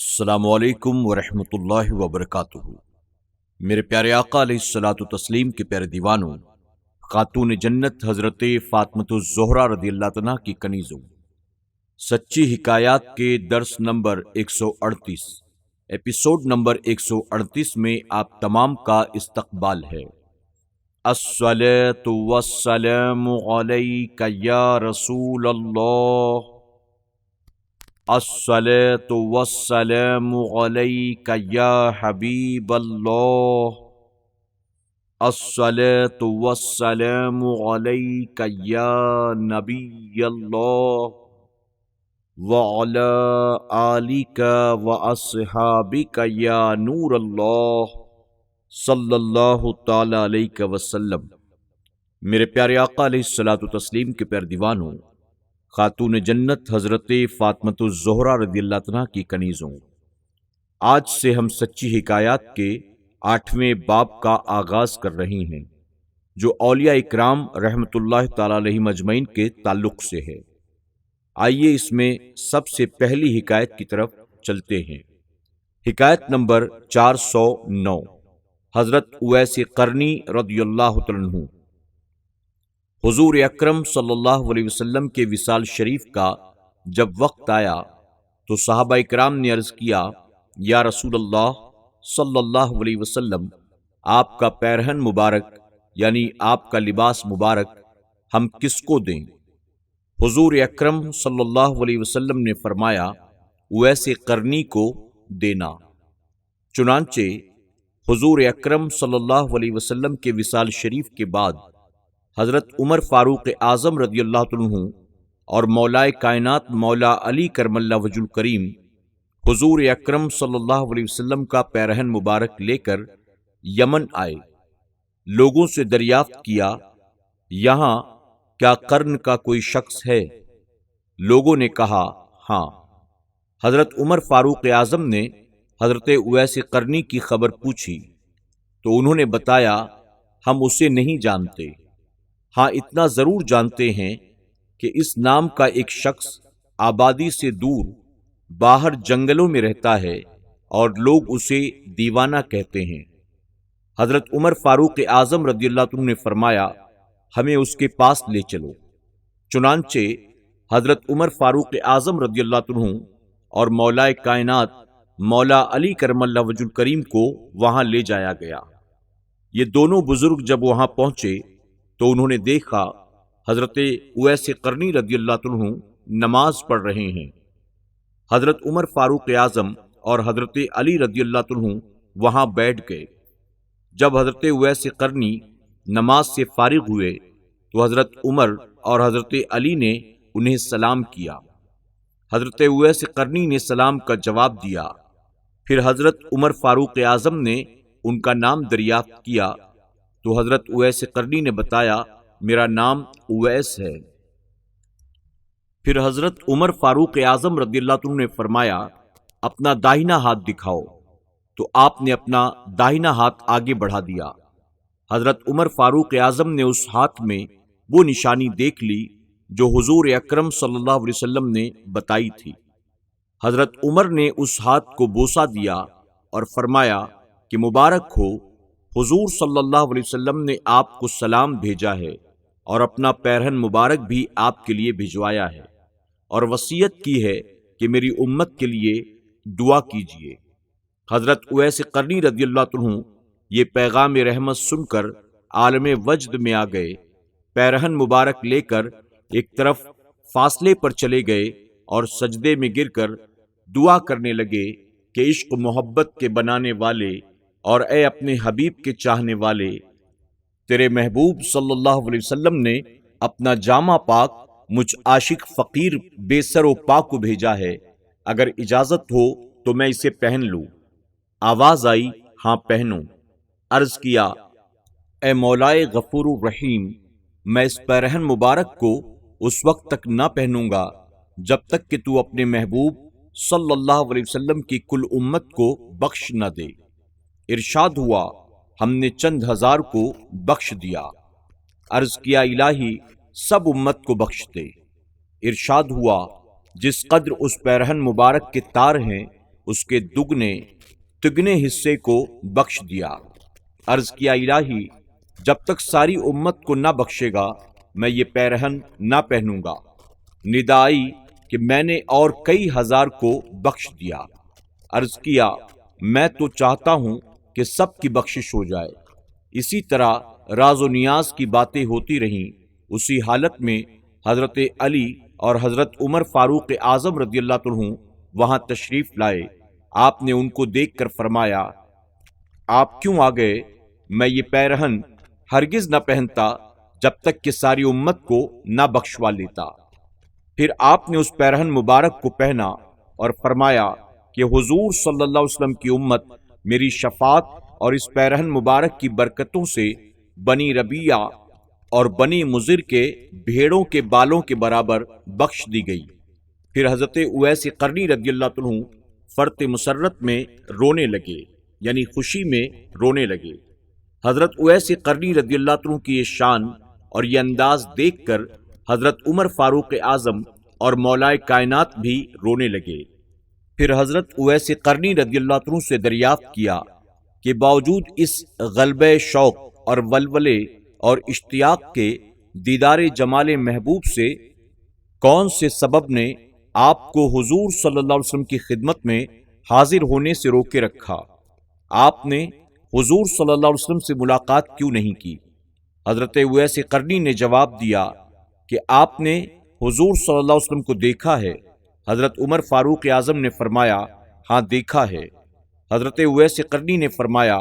السلام علیکم ورحمۃ اللہ وبرکاتہ۔ میرے پیارے آقا علیہ الصلوۃ والتسلیم کے پیارے دیوانوں، خاتون جنت حضرت فاطمۃ الزہرا رضی اللہ عنہا کی کنیزوں، سچی حکایات کے درس نمبر 138 ایپیسوڈ نمبر 138 میں آپ تمام کا استقبال ہے۔ الصلاۃ والسلام علیک یا رسول اللہ، الصلاۃ والسلام علیک یا حبیب اللہ، الصلاۃ والسلام علیک یا نبی اللہ، وعلی آلک واصحابک یا نور اللہ، صلی اللہ تعالی علیہ وسلم۔ میرے پیارے آقا علیہ الصلوۃ والتسلیم کے پیارے دیوانوں، خاتون جنت حضرت فاطمۃ الزہرا رضی اللہ عنہا کی کنیزوں، آج سے ہم سچی حکایات کے 8ویں باب کا آغاز کر رہے ہیں، جو اولیاء اکرام رحمت اللہ تعالی علیہم اجمعین کے تعلق سے ہے۔ آئیے اس میں سب سے پہلی حکایت کی طرف چلتے ہیں۔ حکایت نمبر 409، حضرت اویس قرنی رضی اللہ تعالی عنہ۔ حضور اکرم صلی اللہ علیہ وسلم کے وصال شریف کا جب وقت آیا تو صحابہ اکرام نے عرض کیا، یا رسول اللہ صلی اللہ علیہ وسلم، آپ کا پیرہن مبارک یعنی آپ کا لباس مبارک ہم کس کو دیں؟ حضور اکرم صلی اللہ علیہ وسلم نے فرمایا، اویس قرنی کو دینا۔ چنانچہ حضور اکرم صلی اللہ علیہ وسلم کے وصال شریف کے بعد حضرت عمر فاروق اعظم رضی اللہ عنہ اور مولائے کائنات مولا علی کرم اللہ وجہ الکریم حضور اکرم صلی اللہ علیہ وسلم کا پیرہن مبارک لے کر یمن آئے۔ لوگوں سے دریافت کیا، یہاں کیا قرن کا کوئی شخص ہے؟ لوگوں نے کہا ہاں۔ حضرت عمر فاروق اعظم نے حضرت اویس قرنی کی خبر پوچھی تو انہوں نے بتایا، ہم اسے نہیں جانتے، ہاں اتنا ضرور جانتے ہیں کہ اس نام کا ایک شخص آبادی سے دور باہر جنگلوں میں رہتا ہے اور لوگ اسے دیوانہ کہتے ہیں۔ حضرت عمر فاروق اعظم رضی اللہ عنہ نے فرمایا، ہمیں اس کے پاس لے چلو۔ چنانچہ حضرت عمر فاروق اعظم رضی اللہ عنہ اور مولائے کائنات مولا علی کرم اللہ وجہ الکریم کو وہاں لے جایا گیا۔ یہ دونوں بزرگ جب وہاں پہنچے تو انہوں نے دیکھا حضرت اویس قرنی رضی اللہ عنہ نماز پڑھ رہے ہیں۔ حضرت عمر فاروق اعظم اور حضرت علی رضی اللہ عنہ وہاں بیٹھ گئے۔ جب حضرت اویس قرنی نماز سے فارغ ہوئے تو حضرت عمر اور حضرت علی نے انہیں سلام کیا۔ حضرت اویس قرنی نے سلام کا جواب دیا۔ پھر حضرت عمر فاروق اعظم نے ان کا نام دریافت کیا تو حضرت اویس قرنی نے بتایا، میرا نام اویس ہے۔ پھر حضرت عمر فاروق اعظم رضی اللہ عنہ نے فرمایا، اپنا داہنا ہاتھ دکھاؤ، تو آپ نے اپنا داہنا ہاتھ آگے بڑھا دیا۔ حضرت عمر فاروق اعظم نے اس ہاتھ میں وہ نشانی دیکھ لی جو حضور اکرم صلی اللہ علیہ وسلم نے بتائی تھی۔ حضرت عمر نے اس ہاتھ کو بوسہ دیا اور فرمایا کہ مبارک ہو، حضور صلی اللہ علیہ وسلم نے آپ کو سلام بھیجا ہے اور اپنا پیرہن مبارک بھی آپ کے لیے بھجوایا ہے، اور وصیت کی ہے کہ میری امت کے لیے دعا کیجیے۔ حضرت اویس قرنی رضی اللہ عنہ یہ پیغام رحمت سن کر عالم وجد میں آ گئے، پیرہن مبارک لے کر ایک طرف فاصلے پر چلے گئے اور سجدے میں گر کر دعا کرنے لگے کہ عشق محبت کے بنانے والے اور اے اپنے حبیب کے چاہنے والے، تیرے محبوب صلی اللہ علیہ وسلم نے اپنا جامہ پاک مجھ عاشق فقیر بے سر و پا کو بھیجا ہے، اگر اجازت ہو تو میں اسے پہن لوں۔ آواز آئی، ہاں پہنو۔ عرض کیا، اے مولائے غفور الرحیم، میں اس پیرہن مبارک کو اس وقت تک نہ پہنوں گا جب تک کہ تو اپنے محبوب صلی اللہ علیہ وسلم کی کل امت کو بخش نہ دے۔ ارشاد ہوا، ہم نے چند ہزار کو بخش دیا۔ عرض کیا، الہی سب امت کو بخش دے۔ ارشاد ہوا، جس قدر اس پیرہن مبارک کے تار ہیں اس کے دگنے تگنے حصے کو بخش دیا۔ عرض کیا الہی جب تک ساری امت کو نہ بخشے گا میں یہ پیرہن نہ پہنوں گا۔ ندا آئی کہ میں نے اور کئی ہزار کو بخش دیا۔ عرض کیا میں تو چاہتا ہوں کہ سب کی بخشش ہو جائے۔ اسی طرح راز و نیاز کی باتیں ہوتی رہیں۔ اسی حالت میں حضرت علی اور حضرت عمر فاروق اعظم رضی اللہ عنہ وہاں تشریف لائے۔ آپ نے ان کو دیکھ کر فرمایا آپ کیوں آ گئے؟ میں یہ پیرہن ہرگز نہ پہنتا جب تک کہ ساری امت کو نہ بخشوا لیتا۔ پھر آپ نے اس پیرہن مبارک کو پہنا اور فرمایا کہ حضور صلی اللہ علیہ وسلم کی امت میری شفاعت اور اس پیرہن مبارک کی برکتوں سے بنی ربیعہ اور بنی مضر کے بھیڑوں کے بالوں کے برابر بخش دی گئی۔ پھر حضرت اویس قرنی رضی اللہ عنہ فرط مسرت میں رونے لگے، یعنی خوشی میں رونے لگے۔ حضرت اویس قرنی رضی اللہ عنہ کی یہ شان اور یہ انداز دیکھ کر حضرت عمر فاروق اعظم اور مولائے کائنات بھی رونے لگے۔ پھر حضرت اویس قرنی رضی اللہ عنہ سے دریافت کیا کہ باوجود اس غلبہ شوق اور ولولے اور اشتیاق کے دیدار جمال محبوب سے کون سے سبب نے آپ کو حضور صلی اللہ علیہ وسلم کی خدمت میں حاضر ہونے سے روکے رکھا؟ آپ نے حضور صلی اللہ علیہ وسلم سے ملاقات کیوں نہیں کی؟ حضرت اویس قرنی نے جواب دیا کہ آپ نے حضور صلی اللہ علیہ وسلم کو دیکھا ہے۔ حضرت عمر فاروق اعظم نے فرمایا ہاں دیکھا ہے۔ حضرت اویس قرنی نے فرمایا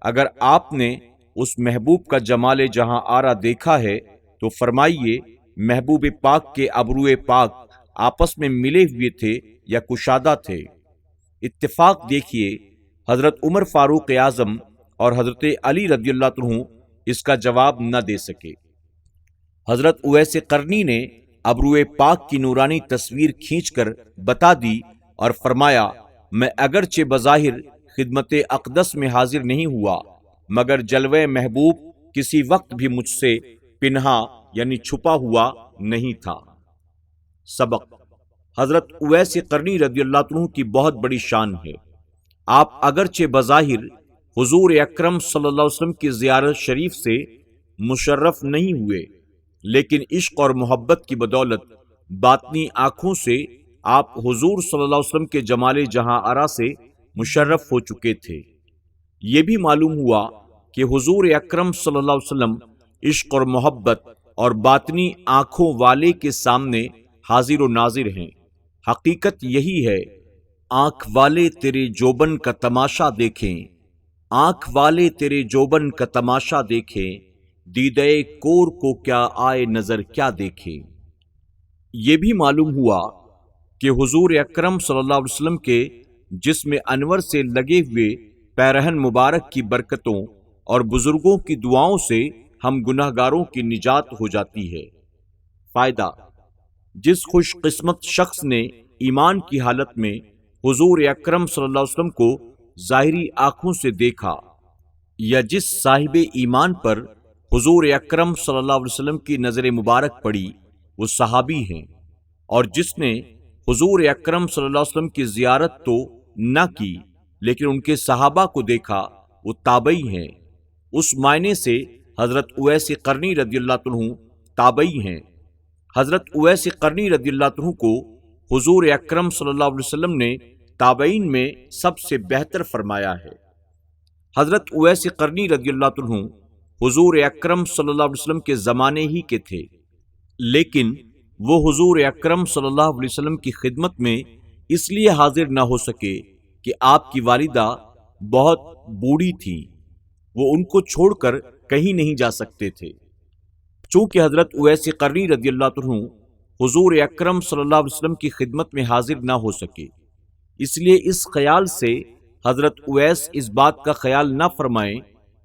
اگر آپ نے اس محبوب کا جمال جہاں آرا دیکھا ہے تو فرمائیے محبوب پاک کے ابروئے پاک آپس میں ملے ہوئے تھے یا کشادہ تھے؟ اتفاق دیکھیے حضرت عمر فاروق اعظم اور حضرت علی رضی اللہ عنہ اس کا جواب نہ دے سکے۔ حضرت اویس قرنی نے ابروئے پاک کی نورانی تصویر کھینچ کر بتا دی اور فرمایا میں اگرچہ بظاہر خدمت اقدس میں حاضر نہیں ہوا مگر جلوہ محبوب کسی وقت بھی مجھ سے پنہا یعنی چھپا ہوا نہیں تھا۔ سبق: حضرت اویس قرنی رضی اللہ عنہ کی بہت بڑی شان ہے۔ آپ اگرچہ بظاہر حضور اکرم صلی اللہ علیہ وسلم کی زیارت شریف سے مشرف نہیں ہوئے لیکن عشق اور محبت کی بدولت باطنی آنکھوں سے آپ حضور صلی اللہ علیہ وسلم کے جمال جہاں آرا سے مشرف ہو چکے تھے۔ یہ بھی معلوم ہوا کہ حضور اکرم صلی اللہ علیہ وسلم عشق اور محبت اور باطنی آنکھوں والے کے سامنے حاضر و ناظر ہیں۔ حقیقت یہی ہے آنکھ والے تیرے جوبن کا تماشا دیکھیں، آنکھ والے تیرے جوبن کا تماشا دیکھیں، دیدے کور کو کیا آئے نظر کیا دیکھیں۔ یہ بھی معلوم ہوا کہ حضور اکرم صلی اللہ علیہ وسلم کے جسم انور سے لگے ہوئے پیرہن مبارک کی برکتوں اور بزرگوں کی دعاؤں سے ہم گناہگاروں کی نجات ہو جاتی ہے۔ فائدہ: جس خوش قسمت شخص نے ایمان کی حالت میں حضور اکرم صلی اللہ علیہ وسلم کو ظاہری آنکھوں سے دیکھا یا جس صاحب ایمان پر حضور اکرم صلی اللہ علیہ وسلم کی نظر مبارک پڑی وہ صحابی ہیں، اور جس نے حضور اکرم صلی اللہ علیہ وسلم کی زیارت تو نہ کی لیکن ان کے صحابہ کو دیکھا وہ تابعی ہیں۔ اس معنی سے حضرت اویس قرنی رضی اللہ عنہ تابعی ہیں۔ حضرت اویس قرنی رضی اللہ عنہ کو حضور اکرم صلی اللہ علیہ وسلم نے تابعین میں سب سے بہتر فرمایا ہے۔ حضرت اویس قرنی رضی اللہ عنہ حضور اکرم صلی اللہ علیہ وسلم کے زمانے ہی کے تھے، لیکن وہ حضور اکرم صلی اللہ علیہ وسلم کی خدمت میں اس لیے حاضر نہ ہو سکے کہ آپ کی والدہ بہت بوڑھی تھی، وہ ان کو چھوڑ کر کہیں نہیں جا سکتے تھے۔ چونکہ حضرت اویس قرنی رضی اللہ عنہ حضور اکرم صلی اللہ علیہ وسلم کی خدمت میں حاضر نہ ہو سکے، اس لیے اس خیال سے حضرت اویس اس بات کا خیال نہ فرمائیں۔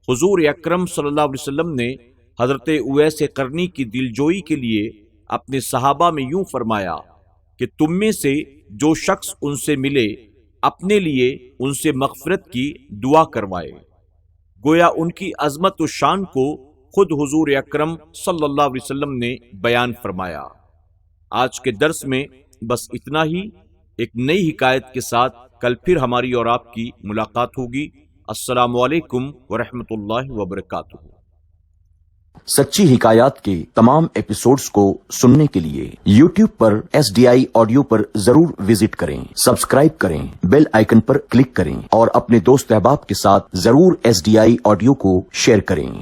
حضور اکرم صلی اللہ علیہ وسلم نے حضرت اویس قرنی کی دلجوئی کے لیے اپنے صحابہ میں یوں فرمایا کہ تم میں سے جو شخص ان سے ملے اپنے لیے ان سے مغفرت کی دعا کروائے۔ گویا ان کی عظمت و شان کو خود حضور اکرم صلی اللہ علیہ وسلم نے بیان فرمایا۔ آج کے درس میں بس اتنا ہی، ایک نئی حکایت کے ساتھ کل پھر ہماری اور آپ کی ملاقات ہوگی۔ السلام علیکم ورحمۃ اللہ وبرکاتہ۔ سچی حکایات کے تمام ایپیسوڈز کو سننے کے لیے یوٹیوب پر SDI آڈیو پر ضرور وزٹ کریں، سبسکرائب کریں، بیل آئیکن پر کلک کریں اور اپنے دوست احباب کے ساتھ ضرور SDI آڈیو کو شیئر کریں۔